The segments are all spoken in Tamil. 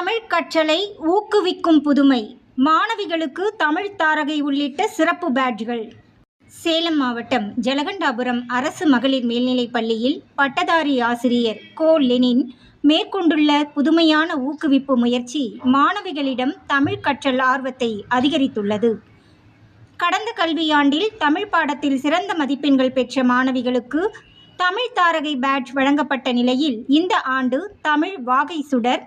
தமிழ் கற்றலை ஊக்குவிக்கும் புதுமை, மாணவிகளுக்கு தமிழ் தாரகை உள்ளிட்ட சிறப்பு பேட்ஜ்கள். சேலம் மாவட்டம் ஜலகண்டாபுரம் அரசு மகளிர் மேல்நிலைப் பள்ளியில் பட்டதாரி ஆசிரியர் கோ லெனின் மேற்கொண்டுள்ள புதுமையான ஊக்குவிப்பு முயற்சி மாணவிகளிடம் தமிழ் கற்றல் ஆர்வத்தை அதிகரித்துள்ளது. கடந்த கல்வியாண்டில் தமிழ் பாடத்தில் சிறந்த மதிப்பெண்கள் பெற்ற மாணவிகளுக்கு தமிழ் தாரகை பேட்ஜ் வழங்கப்பட்ட நிலையில், இந்த ஆண்டு தமிழ் வாகை சுடர்,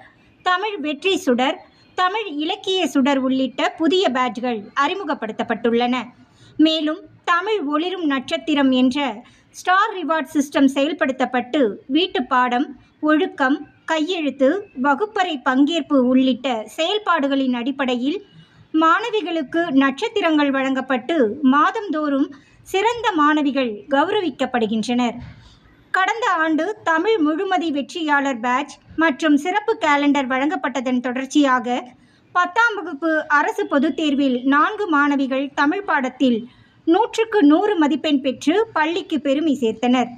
தமிழ் வெற்றி சுடர், தமிழ் இலக்கிய சுடர் உள்ளிட்ட புதிய பேட்ஜ்கள் அறிமுகப்படுத்தப்பட்டுள்ளன. மேலும் தமிழ் ஒளிரும் நட்சத்திரம் என்ற ஸ்டார் ரிவார்ட் சிஸ்டம் செயல்படுத்தப்பட்டு வீட்டுப்பாடம், ஒழுக்கம், கையெழுத்து, வகுப்பறை பங்கேற்பு உள்ளிட்ட செயல்பாடுகளின் அடிப்படையில் மாணவிகளுக்கு நட்சத்திரங்கள் வழங்கப்பட்டு மாதந்தோறும் சிறந்த மாணவிகள் கௌரவிக்கப்படுகின்றனர். கடந்த ஆண்டு தமிழ் முழுமதி வெற்றியாளர் பேட்ஜ் மற்றும் சிறப்பு கேலண்டர் வழங்கப்பட்டதன் தொடர்ச்சியாக 10ஆம் வகுப்பு அரசு பொதுத் தேர்வில் 4 மாணவிகள் தமிழ் பாடத்தில் 100க்கு 100 மதிப்பெண் பெற்று பள்ளிக்கு பெருமை சேர்த்தனர்.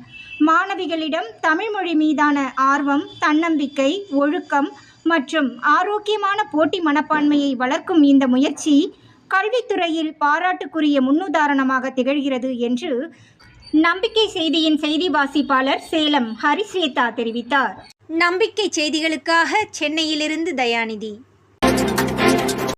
மாணவிகளிடம் தமிழ் மொழி மீதான ஆர்வம், தன்னம்பிக்கை, ஒழுக்கம் மற்றும் ஆரோக்கியமான போட்டி மனப்பான்மையை வளர்க்கும் இந்த முயற்சி கல்வித்துறையில் பாராட்டுக்குரிய முன்னுதாரணமாக திகழ்கிறது என்று நம்பிக்கை செய்தியின் செய்தி வாசிப்பாளர் சேலம் ஹரிஸ்வேதா தெரிவித்தார். நம்பிக்கை செய்திகளுக்காக சென்னையிலிருந்து தயாநிதி.